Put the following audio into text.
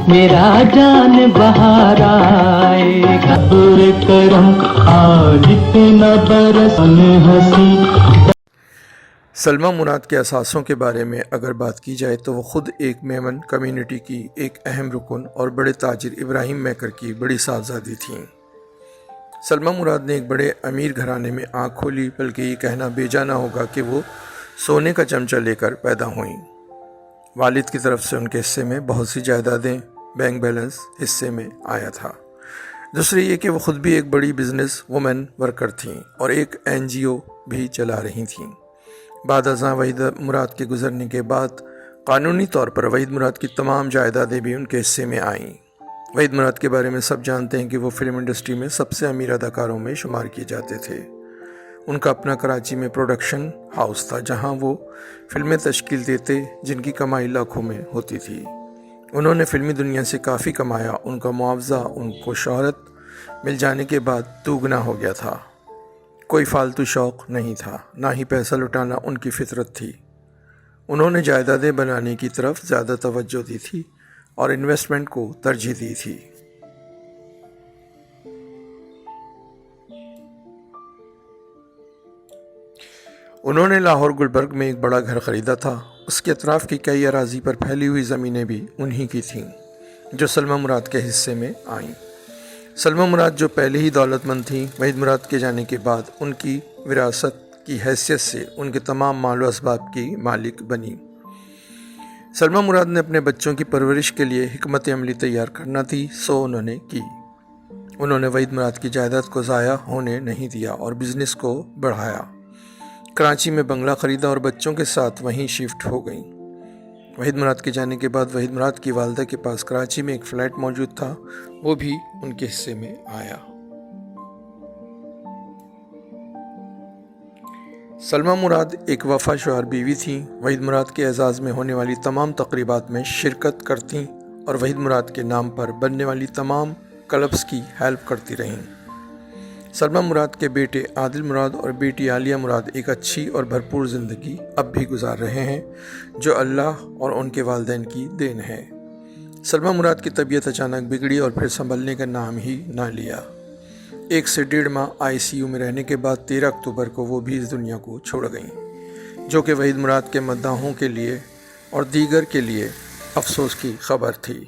میرا جان بہار آئے گا، کرم خالق نہ برسن ہنسی۔ سلمیٰ مراد کے اثاثوں کے بارے میں اگر بات کی جائے تو وہ خود ایک میمن کمیونٹی کی ایک اہم رکن اور بڑے تاجر ابراہیم میکر کی بڑی صاحبزادی تھیں۔ سلمیٰ مراد نے ایک بڑے امیر گھرانے میں آنکھ کھولی، بلکہ یہ کہنا بے جا نہ ہوگا کہ وہ سونے کا چمچہ لے کر پیدا ہوئیں۔ والد کی طرف سے ان کے حصے میں بہت سی جائیدادیں، بینک بیلنس حصے میں آیا تھا۔ دوسری یہ کہ وہ خود بھی ایک بڑی بزنس وومن ورکر تھیں اور ایک NGO بھی چلا رہی تھیں۔ بعد ازاں وحید مراد کے گزرنے کے بعد قانونی طور پر وحید مراد کی تمام جائیدادیں بھی ان کے حصے میں آئیں۔ وحید مراد کے بارے میں سب جانتے ہیں کہ وہ فلم انڈسٹری میں سب سے امیر اداکاروں میں شمار کیے جاتے تھے۔ ان کا اپنا کراچی میں پروڈکشن ہاؤس تھا جہاں وہ فلمیں تشکیل دیتے جن کی کمائی لاکھوں میں ہوتی تھی۔ انہوں نے فلمی دنیا سے کافی کمایا، ان کا معاوضہ ان کو شہرت مل جانے کے بعد دوگنا ہو گیا تھا۔ کوئی فالتو شوق نہیں تھا، نہ ہی پیسہ لٹانا ان کی فطرت تھی۔ انہوں نے جائیدادیں بنانے کی طرف زیادہ توجہ دی تھی اور انویسٹمنٹ کو ترجیح دی تھی۔ انہوں نے لاہور گلبرگ میں ایک بڑا گھر خریدا تھا۔ اس کے اطراف کی کئی اراضی پر پھیلی ہوئی زمینیں بھی انہی کی تھیں جو سلمیٰ مراد کے حصے میں آئیں۔ سلمیٰ مراد جو پہلے ہی دولت مند تھیں، وحید مراد کے جانے کے بعد ان کی وراثت کی حیثیت سے ان کے تمام مال و اسباب کی مالک بنی۔ سلمیٰ مراد نے اپنے بچوں کی پرورش کے لیے حکمت عملی تیار کرنا تھی، سو انہوں نے کی۔ انہوں نے وحید مراد کی جائیداد کو ضائع ہونے نہیں دیا اور بزنس کو بڑھایا۔ کراچی میں بنگلہ خریدا اور بچوں کے ساتھ وہیں شفٹ ہو گئیں۔ وحید مراد کے جانے کے بعد وحید مراد کی والدہ کے پاس کراچی میں ایک فلیٹ موجود تھا، وہ بھی ان کے حصے میں آیا۔ سلمیٰ مراد ایک وفا شوہر بیوی تھیں۔ وحید مراد کے اعزاز میں ہونے والی تمام تقریبات میں شرکت کرتیں اور وحید مراد کے نام پر بننے والی تمام کلبس کی ہیلپ کرتی رہیں۔ سلمیٰ مراد کے بیٹے عادل مراد اور بیٹی عالیہ مراد ایک اچھی اور بھرپور زندگی اب بھی گزار رہے ہیں، جو اللہ اور ان کے والدین کی دین ہے۔ سلمیٰ مراد کی طبیعت اچانک بگڑی اور پھر سنبھلنے کا نام ہی نہ لیا۔ 1 سے 1.5 ماہ ICU میں رہنے کے بعد 13 اکتوبر کو وہ بھی اس دنیا کو چھوڑ گئیں، جو کہ وحید مراد کے مداحوں کے لیے اور دیگر کے لیے افسوس کی خبر تھی۔